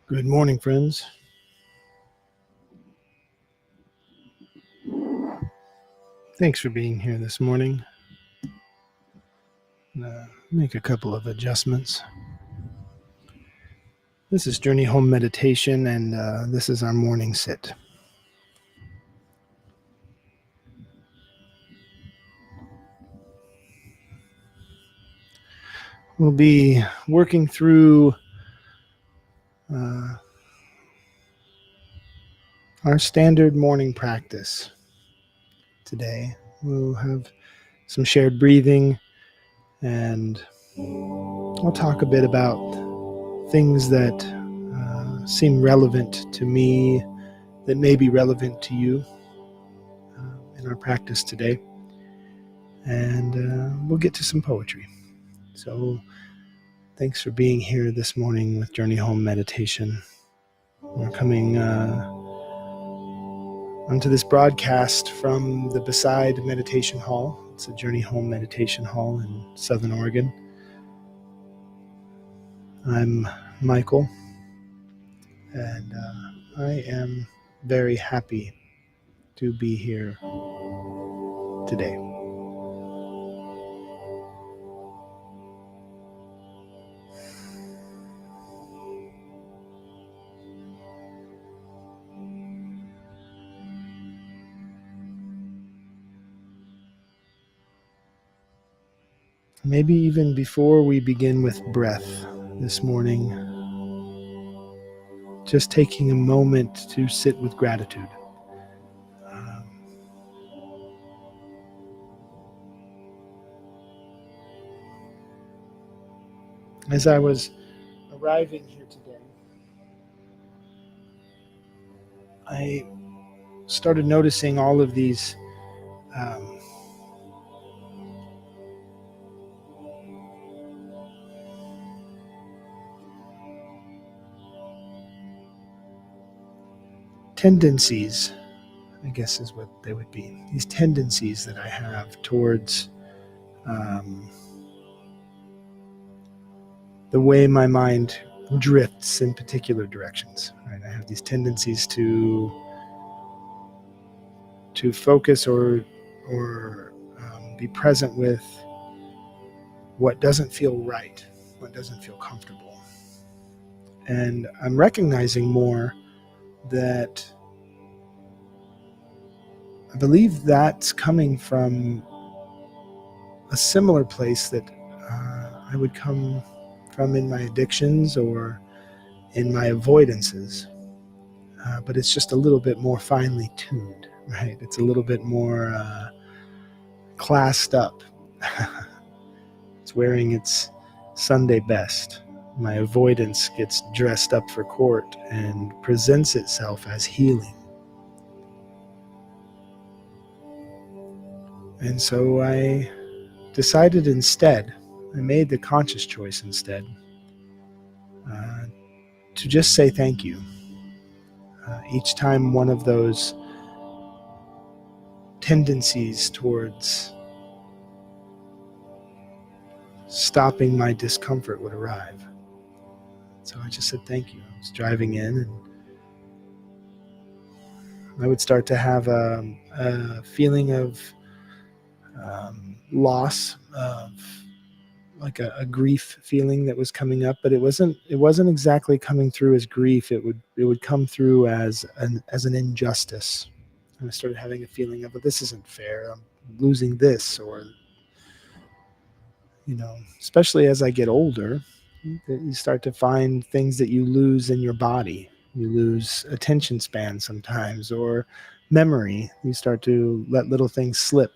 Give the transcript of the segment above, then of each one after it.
Good morning, friends. Thanks for being here this morning. Make a couple of adjustments. This is Journey Home Meditation, and this is our morning sit. We'll be working through uh, our standard morning practice today. We'll have some shared breathing, and I'll talk a bit about things that seem relevant to me, that may be relevant to you in our practice today. And we'll get to some poetry. So thanks for being here this morning with Journey Home Meditation. We're coming onto this broadcast from the Beside Meditation Hall. It's a Journey Home Meditation Hall in Southern Oregon. I'm Michael, and I am very happy to be here today. Maybe even before we begin with breath this morning, just taking a moment to sit with gratitude. As I was arriving here today, I started noticing all of these tendencies, I guess is what they would be. These tendencies that I have towards the way my mind drifts in particular directions. Right? I have these tendencies to focus or be present with what doesn't feel right, what doesn't feel comfortable. And I'm recognizing more that I believe that's coming from a similar place that I would come from in my addictions or in my avoidances. But it's just a little bit more finely tuned, right? It's a little bit more classed up. It's wearing its Sunday best. My avoidance gets dressed up for court and presents itself as healing. And so I decided instead, I made the conscious choice instead, to just say thank you. Each time one of those tendencies towards stopping my discomfort would arrive. So I just said thank you. I was driving in, and I would start to have a feeling of loss, of like a grief feeling that was coming up, but it wasn't exactly coming through as grief. It would come through as an injustice. And I started having a feeling of, well, this isn't fair. I'm losing this, or especially as I get older, you start to find things that you lose in your body. You lose attention span sometimes, or memory. You start to let little things slip.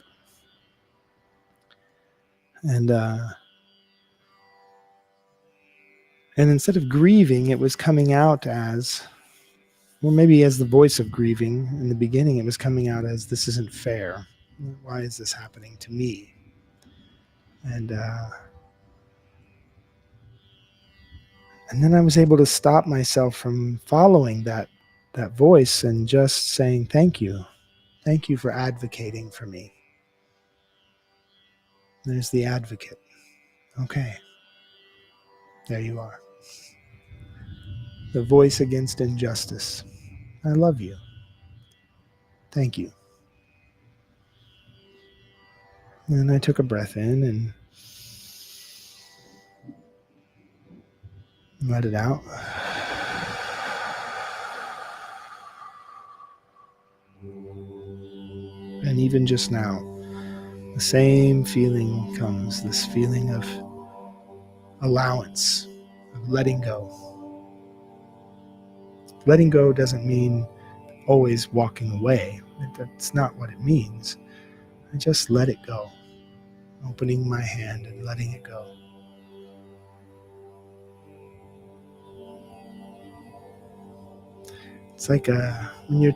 And instead of grieving, it was coming out as, or maybe as the voice of grieving in the beginning, it was coming out as, this isn't fair. Why is this happening to me? And then I was able to stop myself from following that voice and just saying, thank you. Thank you for advocating for me. There's the advocate. Okay. There you are. the voice against injustice. I love you. Thank you. And I took a breath in and let it out. And even just now, the same feeling comes, this feeling of allowance, of letting go. Letting go doesn't mean always walking away. That's not what it means. I just let it go, opening my hand and letting it go. It's like when you're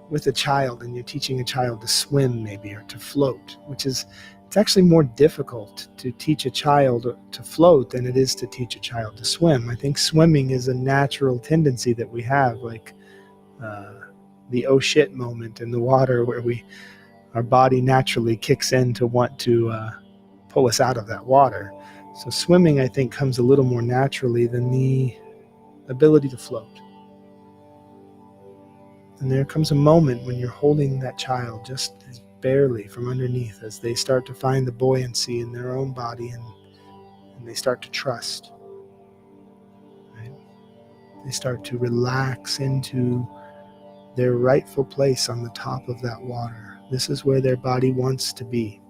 with a child and you're teaching a child to swim maybe, or to float, which is, it's actually more difficult to teach a child to float than it is to teach a child to swim. I think swimming is a natural tendency that we have, like the oh shit moment in the water, where our body naturally kicks in to want to pull us out of that water. So swimming, I think, comes a little more naturally than the ability to float. And there comes a moment when you're holding that child just barely from underneath, as they start to find the buoyancy in their own body, and they start to trust. Right? They start to relax into their rightful place on the top of that water. This is where their body wants to be.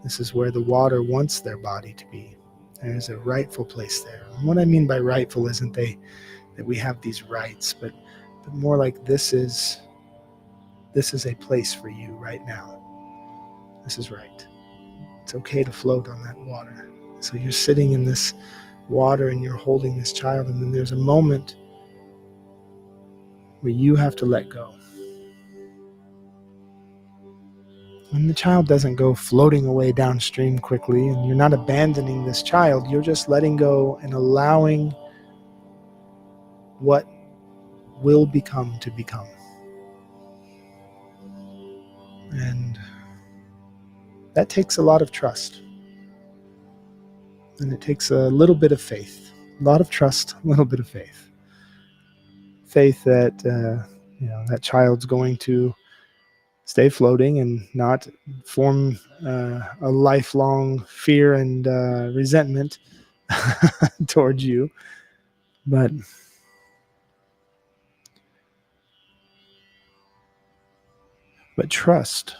This is where the water wants their body to be. There's a rightful place there. And what I mean by rightful isn't that we have these rights, but more like this is a place for you right now. This is right. It's okay to float on that water. So you're sitting in this water and you're holding this child, and then there's a moment where you have to let go. And the child doesn't go floating away downstream quickly, and you're not abandoning this child. You're just letting go and allowing what will become to become. And that takes a lot of trust. And it takes a little bit of faith. A lot of trust, a little bit of faith. Faith that that child's going to stay floating and not form a lifelong fear and resentment towards you, but trust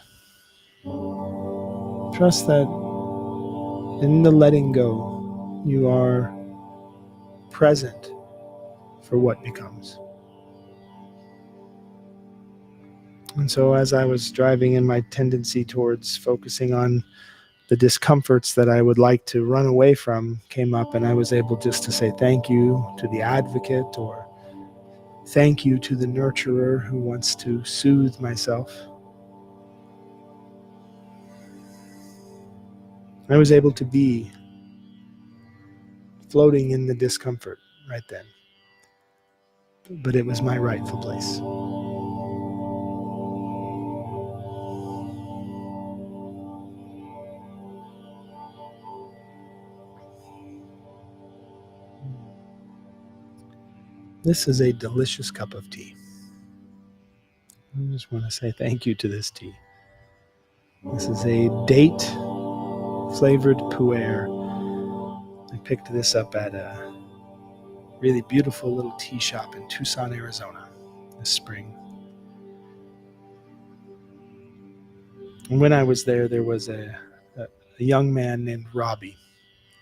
that in the letting go you are present for what becomes. And so as I was driving in, my tendency towards focusing on the discomforts that I would like to run away from came up, and I was able just to say thank you to the advocate, or thank you to the nurturer who wants to soothe myself. I was able to be floating in the discomfort right then. But it was my rightful place. This is a delicious cup of tea. I just want to say thank you to this tea. This is a date flavored pu'er. I picked this up at a really beautiful little tea shop in Tucson, Arizona this spring. And when I was there, there was a young man named Robbie,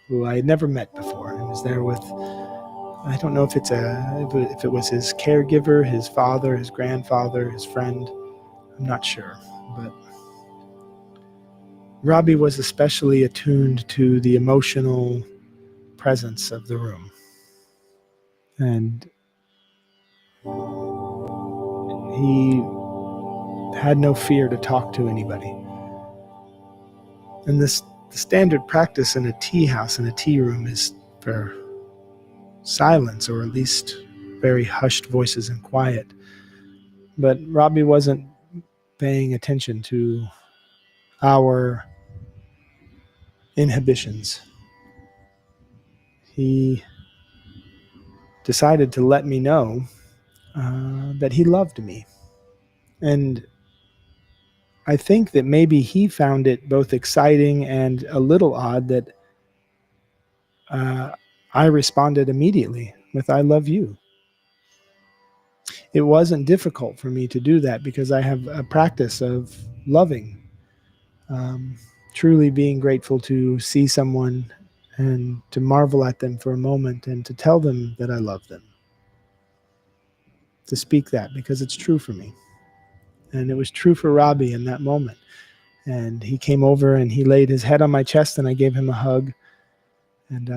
who I had never met before. He was there with, I don't know if it was his caregiver, his father, his grandfather, his friend. I'm not sure, but Robbie was especially attuned to the emotional presence of the room. And he had no fear to talk to anybody. And the standard practice in a tea house, in a tea room, is for silence, or at least very hushed voices and quiet. But Robbie wasn't paying attention to our inhibitions. He decided to let me know that he loved me. And I think that maybe he found it both exciting and a little odd that uh, I responded immediately with, I love you. It wasn't difficult for me to do that because I have a practice of loving, um, truly being grateful to see someone and to marvel at them for a moment and to tell them that I love them. To speak that because it's true for me. And it was true for Robbie in that moment. And he came over and he laid his head on my chest and I gave him a hug. And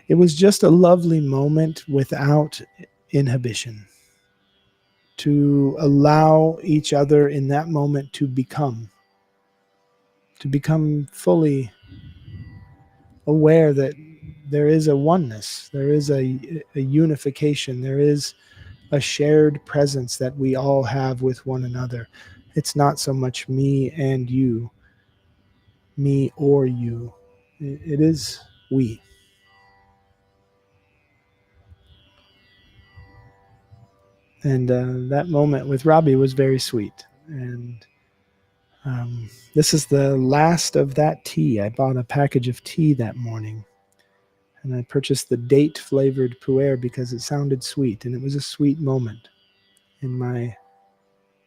it was just a lovely moment without inhibition, to allow each other in that moment to become fully aware that there is a oneness, there is a unification, there is a shared presence that we all have with one another. It's not so much me and you, me or you. It is we. And that moment with Robbie was very sweet. And this is the last of that tea. I bought a package of tea that morning. And I purchased the date flavored pu'er because it sounded sweet. And it was a sweet moment in my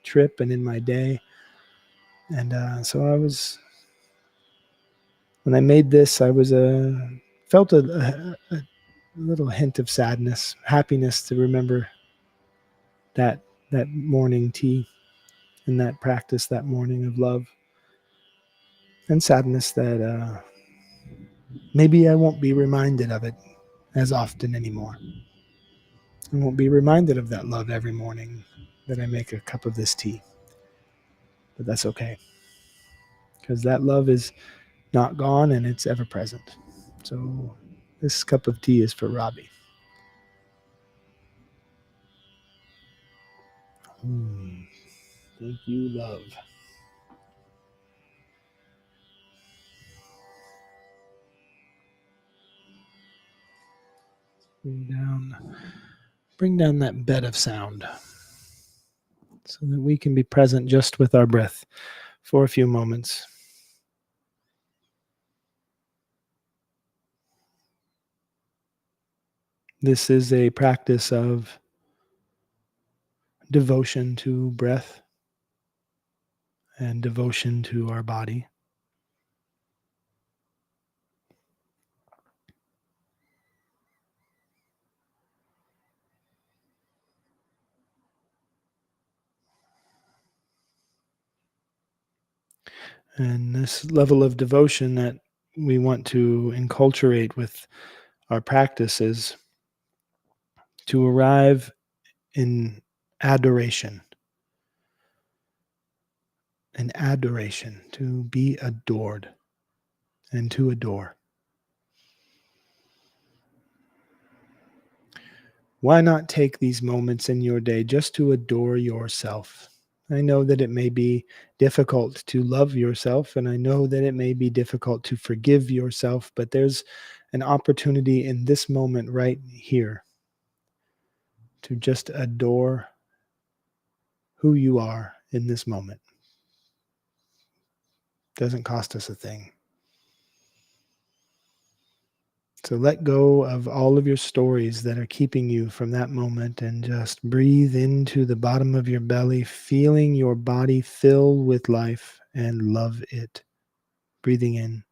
trip and in my day. And so when I made this, I was felt a little hint of sadness, happiness to remember that morning tea and that practice that morning of love, and sadness that maybe I won't be reminded of it as often anymore. I won't be reminded of that love every morning that I make a cup of this tea. But that's okay, because that love is not gone and it's ever present. So this cup of tea is for Robbie. Thank you, love. Bring down that bed of sound so that we can be present just with our breath for a few moments. This is a practice of devotion to breath and devotion to our body. And this level of devotion that we want to enculturate with our practices to arrive in adoration. An adoration, to be adored and to adore. Why not take these moments in your day just to adore yourself? I know that it may be difficult to love yourself, and I know that it may be difficult to forgive yourself, but there's an opportunity in this moment right here to just adore who you are in this moment. Doesn't cost us a thing. So let go of all of your stories that are keeping you from that moment and just breathe into the bottom of your belly, feeling your body fill with life and love it. Breathing in.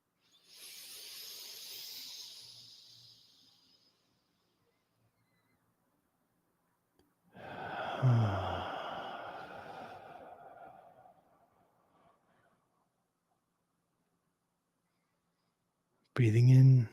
Breathing in.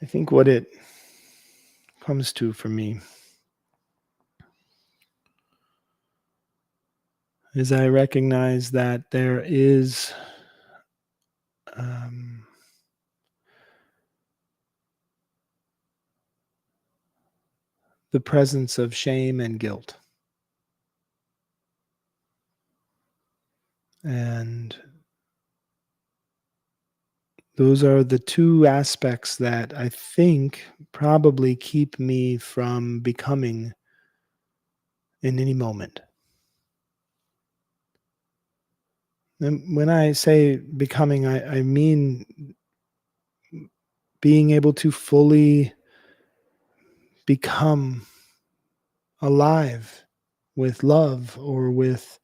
I think what it comes to for me is I recognize that there is um, the presence of shame and guilt. And those are the two aspects that I think probably keep me from becoming in any moment. And when I say becoming, I mean being able to fully become alive with love or with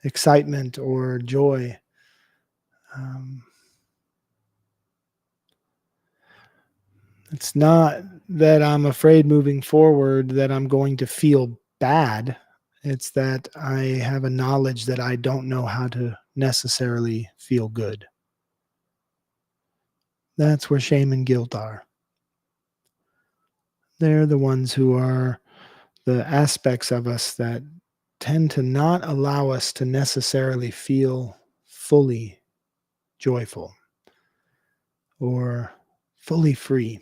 excitement or joy. Um, it's not that I'm afraid moving forward that I'm going to feel bad. It's that I have a knowledge that I don't know how to necessarily feel good. That's where shame and guilt are. They're the ones who are the aspects of us that tend to not allow us to necessarily feel fully joyful or fully free,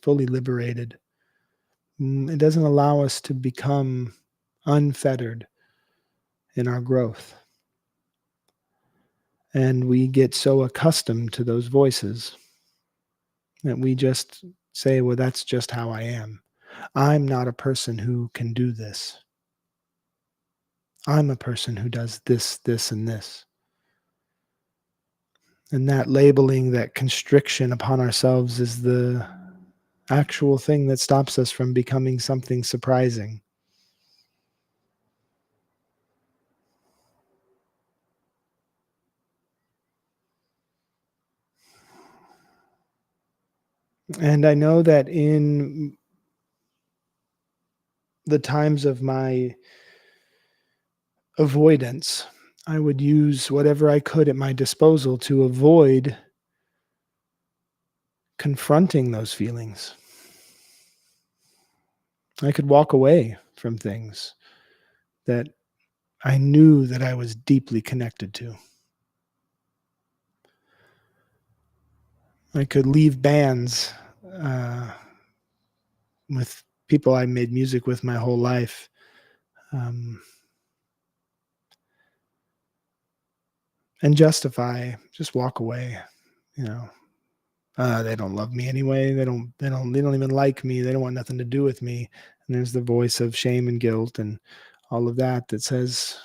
fully liberated. It doesn't allow us to become unfettered in our growth. And we get so accustomed to those voices that we just say, well, that's just how I am. I'm not a person who can do this. I'm a person who does this, this, and this. And that labeling, that constriction upon ourselves is the actual thing that stops us from becoming something surprising. And I know that in the times of my avoidance, I would use whatever I could at my disposal to avoid confronting those feelings. I could walk away from things that I knew that I was deeply connected to. I could leave bands uh, with people I made music with my whole life. Um, and just walk away, you know. They don't love me anyway. They don't even like me. They don't want nothing to do with me. And there's the voice of shame and guilt and all of that that says,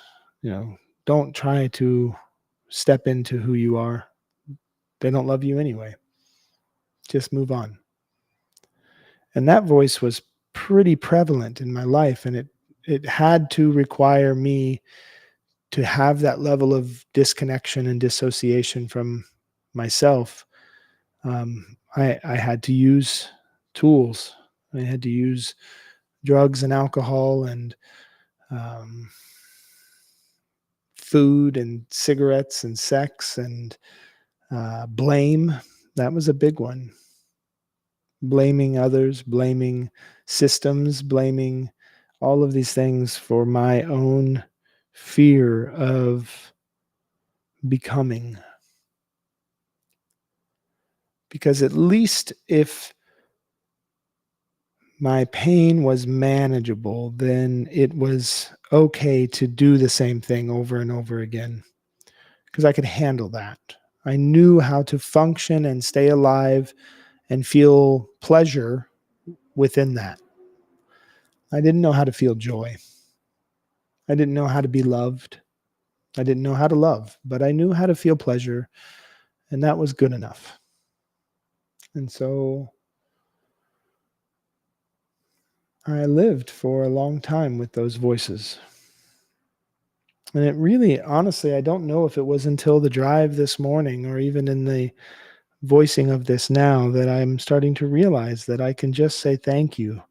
don't try to step into who you are. They don't love you anyway. Just move on. And that voice was pretty prevalent in my life, and it had to require me to have that level of disconnection and dissociation from myself. I had to use tools. I had to use drugs and alcohol and um, food and cigarettes and sex and blame. That was a big one. Blaming others, blaming systems, blaming all of these things for my own fear of becoming. Because at least if my pain was manageable, then it was okay to do the same thing over and over again because I could handle that. I knew how to function and stay alive and feel pleasure within that. I didn't know how to feel joy. I didn't know how to be loved. I didn't know how to love, but I knew how to feel pleasure, and that was good enough. And so I lived for a long time with those voices. And it really, honestly, I don't know if it was until the drive this morning or even in the voicing of this now that I'm starting to realize that I can just say thank you.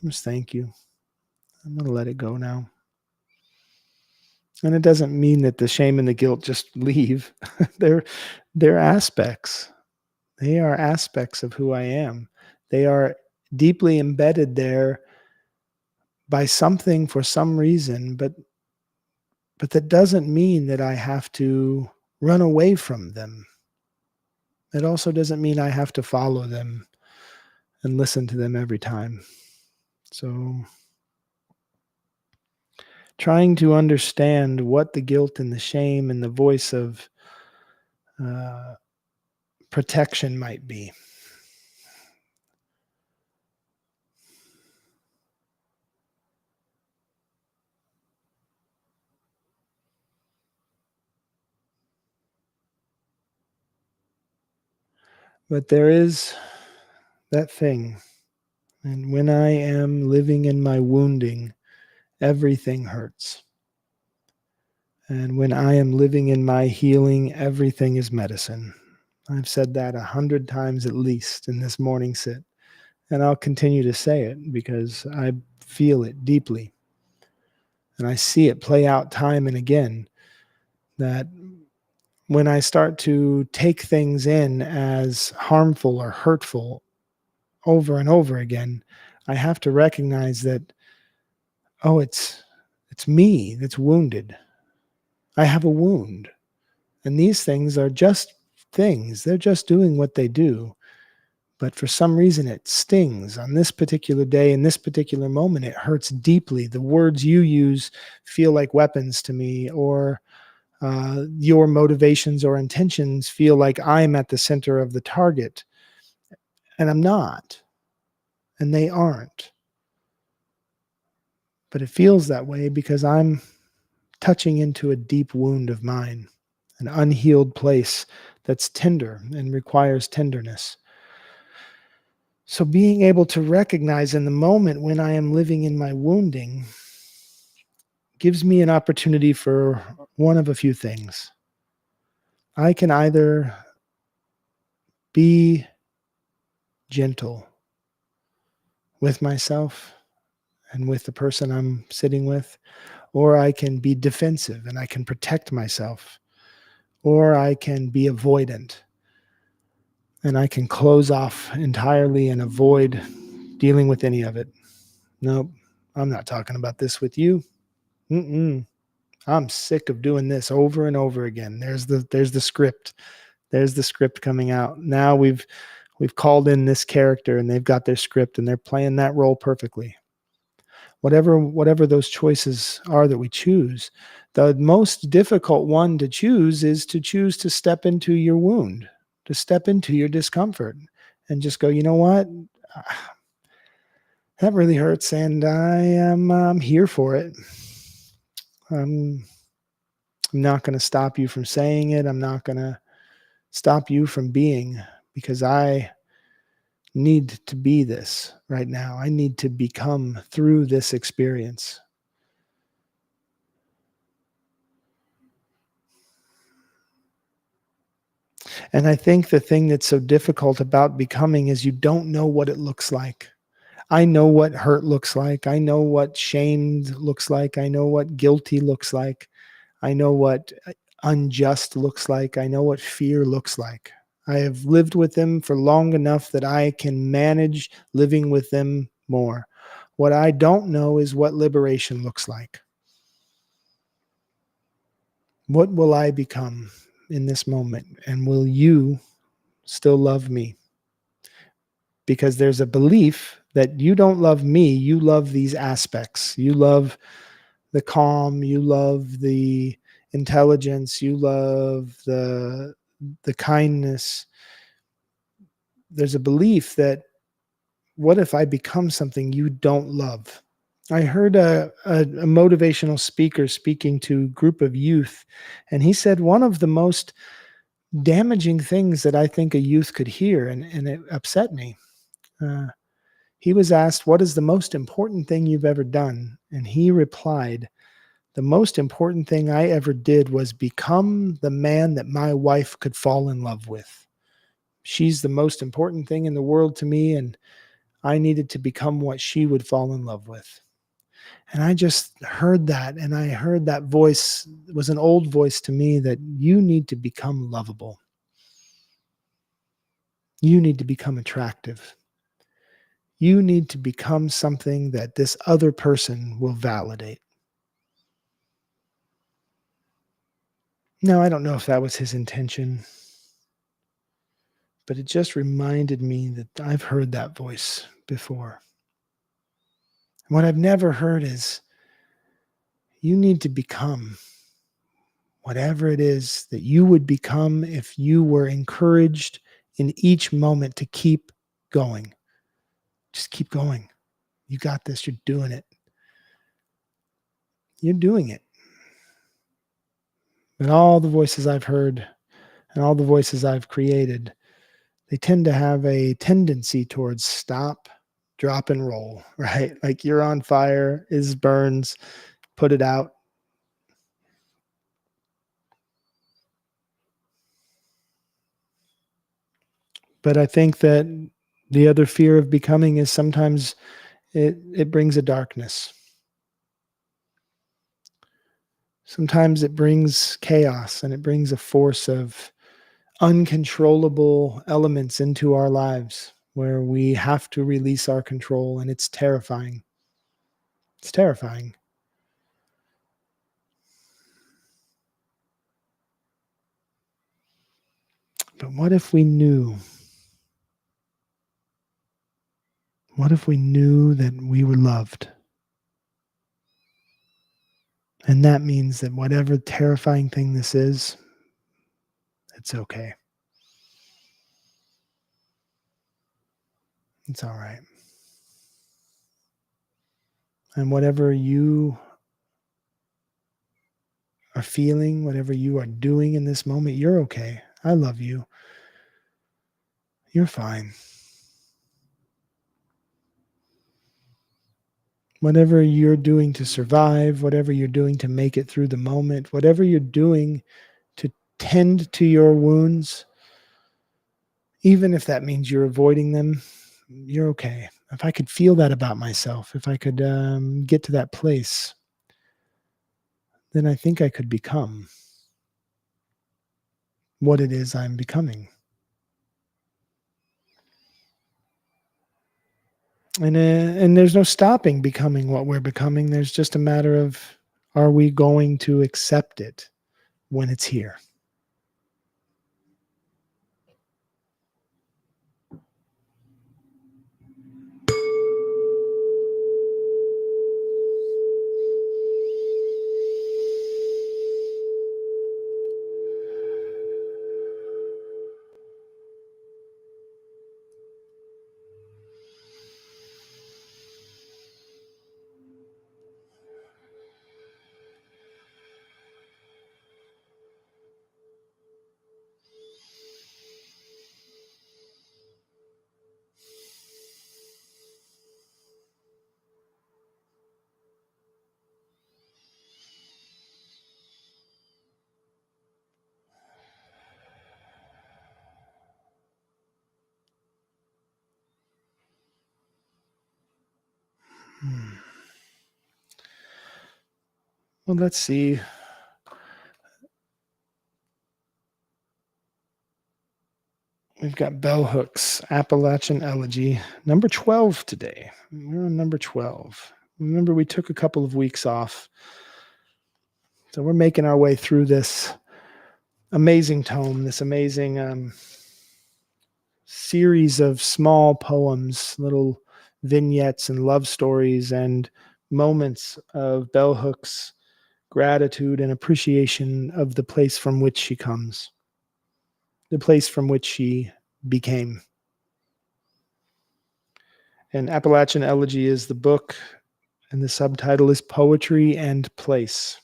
Just thank you. I'm going to let it go now. And it doesn't mean that the shame and the guilt just leave. they're aspects. They are aspects of who I am. They are deeply embedded there by something for some reason, but that doesn't mean that I have to run away from them. It also doesn't mean I have to follow them and listen to them every time. So, trying to understand what the guilt and the shame and the voice of uh, protection might be. But there is that thing. And when I am living in my wounding, everything hurts. And when I am living in my healing, everything is medicine. I've said that 100 times at least in this morning sit. And I'll continue to say it because I feel it deeply. And I see it play out time and again that when I start to take things in as harmful or hurtful over and over again, I have to recognize that, oh, it's me that's wounded. I have a wound. And these things are just things. They're just doing what they do. But for some reason, it stings on this particular day, in this particular moment. It hurts deeply. The words you use feel like weapons to me, or your motivations or intentions feel like I'm at the center of the target. And I'm not. And they aren't. But it feels that way because I'm touching into a deep wound of mine, an unhealed place that's tender and requires tenderness. So being able to recognize in the moment when I am living in my wounding gives me an opportunity for one of a few things. I can either be gentle with myself and with the person I'm sitting with, or I can be defensive and I can protect myself, or I can be avoidant and I can close off entirely and avoid dealing with any of it. Nope, I'm not talking about this with you. Mm-mm. I'm sick of doing this over and over again. There's the script. There's the script coming out. Now we've called in this character and they've got their script and they're playing that role perfectly. Whatever those choices are that we choose, the most difficult one to choose is to choose to step into your wound, to step into your discomfort and just go, you know what? That really hurts and I am here for it. I'm not going to stop you from saying it. I'm not going to stop you from being, because I need to be this right now. I need to become through this experience. And I think the thing that's so difficult about becoming is you don't know what it looks like. I know what hurt looks like. I know what shamed looks like. I know what guilty looks like. I know what unjust looks like. I know what fear looks like. I have lived with them for long enough that I can manage living with them more. What I don't know is what liberation looks like. What will I become in this moment? And will you still love me? Because there's a belief that you don't love me, you love these aspects. You love the calm, you love the intelligence, you love the kindness. There's a belief that what if I become something you don't love? I heard a motivational speaker speaking to a group of youth, and he said one of the most damaging things that I think a youth could hear, and it upset me. Uh, he was asked, what is the most important thing you've ever done? And he replied, the most important thing I ever did was become the man that my wife could fall in love with. She's the most important thing in the world to me, and I needed to become what she would fall in love with. And I just heard that, and I heard that voice was an old voice to me that you need to become lovable. You need to become attractive. You need to become something that this other person will validate. Now, I don't know if that was his intention, but it just reminded me that I've heard that voice before. What I've never heard is, you need to become whatever it is that you would become if you were encouraged in each moment to keep going. Just keep going. You got this. You're doing it. You're doing it. And all the voices I've heard and all the voices I've created, they tend to have a tendency towards stop, drop, and roll, right? Like, you're on fire, is burns, put it out. But I think that the other fear of becoming is sometimes it brings a darkness. Sometimes it brings chaos, and it brings a force of uncontrollable elements into our lives where we have to release our control, and it's terrifying. It's terrifying. But what if we knew? What if we knew that we were loved? And that means that whatever terrifying thing this is, it's okay. It's all right. And whatever you are feeling, whatever you are doing in this moment, you're okay. I love you. You're fine. Whatever you're doing to survive, whatever you're doing to make it through the moment, whatever you're doing to tend to your wounds, even if that means you're avoiding them, you're okay. If I could feel that about myself, if I could get to that place, then I think I could become what it is I'm becoming. And there's no stopping becoming what we're becoming. There's just a matter of, are we going to accept it when it's here? Well, let's see. We've got Bell Hooks, Appalachian Elegy, number 12 today. We're on number 12. Remember, we took a couple of weeks off. So we're making our way through this amazing tome, this amazing series of small poems, little vignettes and love stories and moments of Bell Hooks' gratitude and appreciation of the place from which she comes, the place from which she became. And Appalachian Elegy is the book, and the subtitle is Poetry and Place.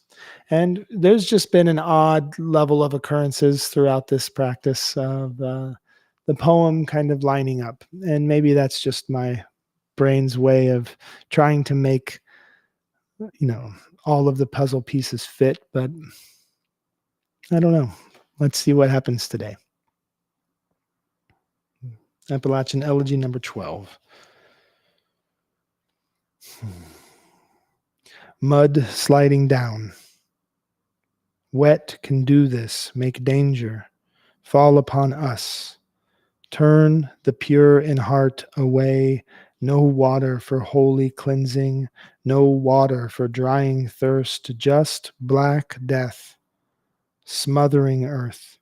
And there's just been an odd level of occurrences throughout this practice of the poem kind of lining up. And maybe that's just my brain's way of trying to make, all of the puzzle pieces fit. But I don't know. Let's see what happens today. Appalachian Elegy number 12. Mud sliding down. Wet can do this, make danger, fall upon us, Turn the pure in heart away. No water for holy cleansing, no water for drying thirst, just black death, smothering earth,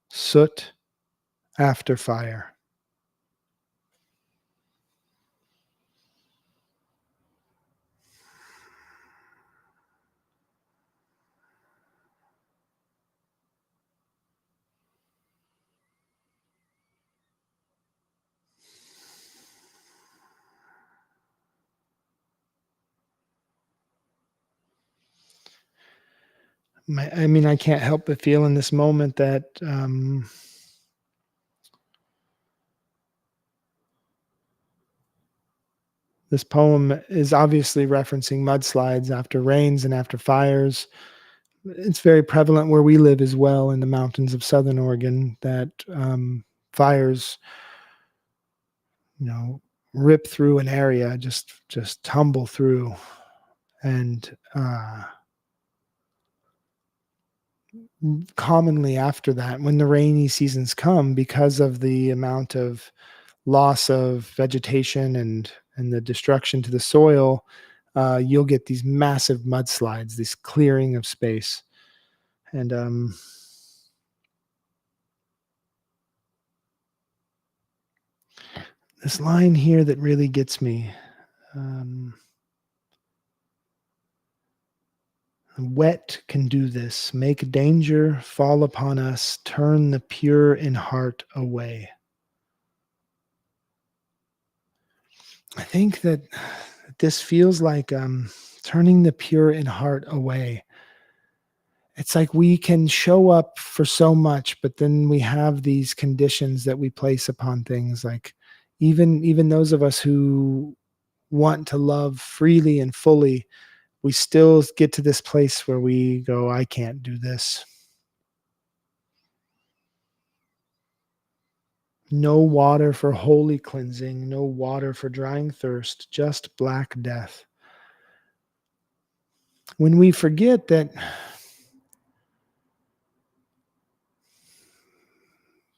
soot after fire. I mean, I can't help but feel in this moment that this poem is obviously referencing mudslides after rains and after fires. It's very prevalent where we live as well in the mountains of southern Oregon that fires, you know, rip through an area, just tumble through, and commonly after that, when the rainy seasons come, because of the amount of loss of vegetation and the destruction to the soil, you'll get these massive mudslides, this clearing of space, and this line here that really gets me. Um, Wet can do this, make danger fall upon us, turn the pure in heart away. I think that this feels like turning the pure in heart away. It's like we can show up for so much, but then we have these conditions that we place upon things. Like even those of us who want to love freely and fully, we still get to this place where we go, I can't do this. No water for holy cleansing, no water for drying thirst, just black death. When we forget that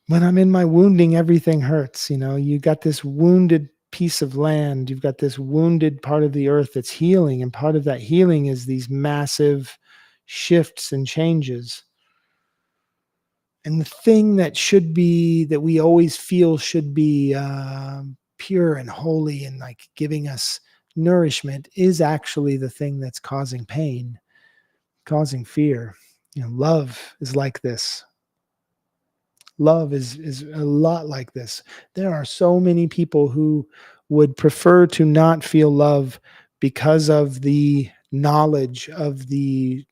when I'm in my wounding, everything hurts. You know, you got this wounded piece of land, you've got this wounded part of the earth that's healing, and part of that healing is these massive shifts and changes. And the thing that should be, that we always feel should be pure and holy and like giving us nourishment, is actually the thing that's causing pain, causing fear. You know, love is like this. Love is a lot like this. There are so many people who would prefer to not feel love because of the knowledge of the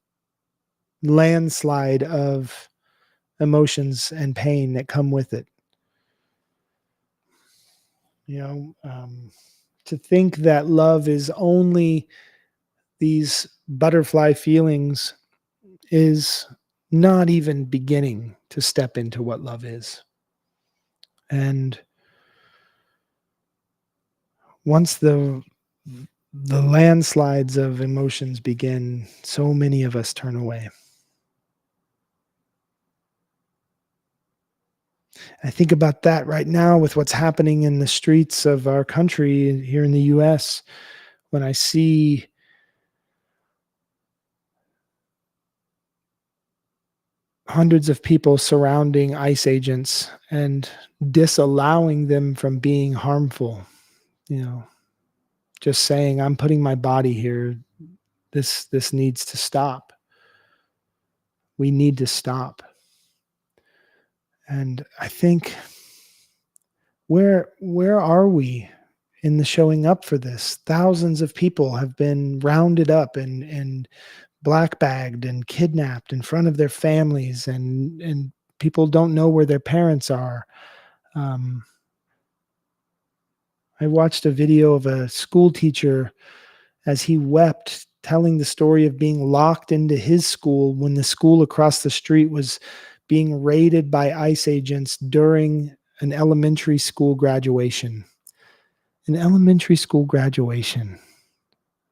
landslide of emotions and pain that come with it. You know, to think that love is only these butterfly feelings is not even beginning to step into what love is. And once the landslides of emotions begin, so many of us turn away. I think about that right now with what's happening in the streets of our country here in the US, when I see hundreds of people surrounding ICE agents and disallowing them from being harmful, you know, just saying, I'm putting my body here. This needs to stop. We need to stop. And I think, where are we in the showing up for this? Thousands of people have been rounded up and black bagged and kidnapped in front of their families, and people don't know where their parents are. Um, I watched a video of a school teacher as he wept, telling the story of being locked into his school when the school across the street was being raided by ICE agents during an elementary school graduation. An elementary school graduation.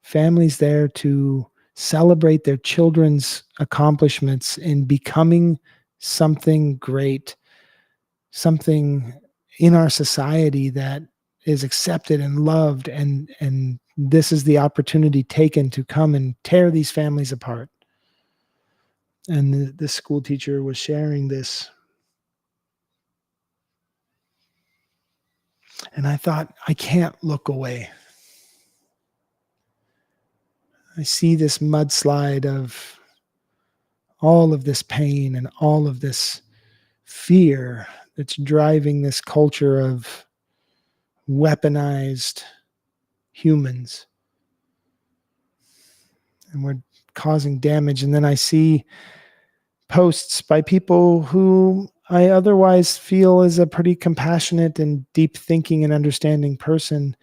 Families there to celebrate their children's accomplishments in becoming something great, something in our society that is accepted and loved, and this is the opportunity taken to come and tear these families apart. And the school teacher was sharing this, and I thought, I can't look away. I see this mudslide of all of this pain and all of this fear that's driving this culture of weaponized humans, and we're causing damage. And then I see posts by people who I otherwise feel is a pretty compassionate and deep thinking and understanding person,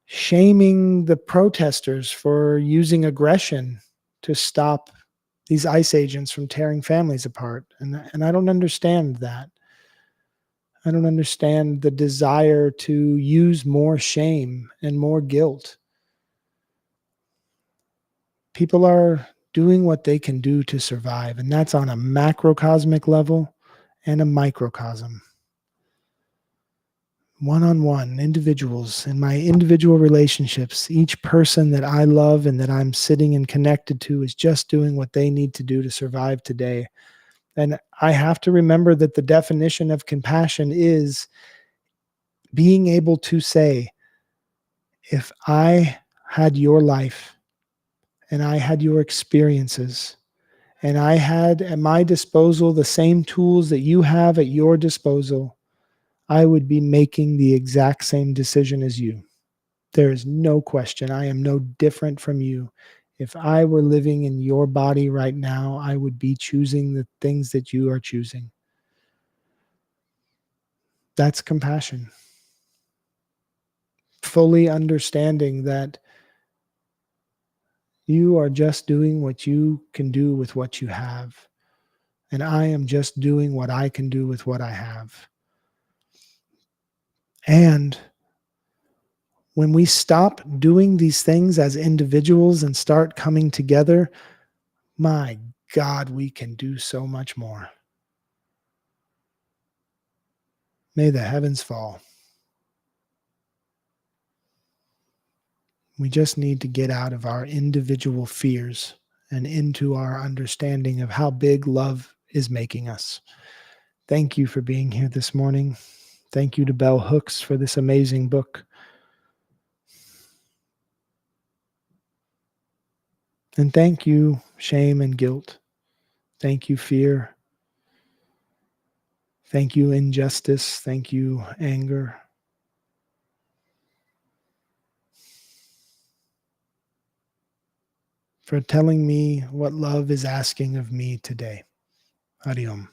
shaming the protesters for using aggression to stop these ICE agents from tearing families apart. And I don't understand that. I don't understand the desire to use more shame and more guilt. People are doing what they can do to survive, and that's on a macrocosmic level and a microcosm. One-on-one, individuals, in my individual relationships, each person that I love and that I'm sitting and connected to is just doing what they need to do to survive today. And I have to remember that the definition of compassion is being able to say, if I had your life and I had your experiences and I had at my disposal the same tools that you have at your disposal, I would be making the exact same decision as you. There is no question. I am no different from you. If I were living in your body right now, I would be choosing the things that you are choosing. That's compassion. Fully understanding that you are just doing what you can do with what you have. And I am just doing what I can do with what I have. And when we stop doing these things as individuals and start coming together, my God, we can do so much more. May the heavens fall. We just need to get out of our individual fears and into our understanding of how big love is making us. Thank you for being here this morning. Thank you to Bell Hooks for this amazing book. And thank you, shame and guilt. Thank you, fear. Thank you, injustice. Thank you, anger. For telling me what love is asking of me today. Hariom.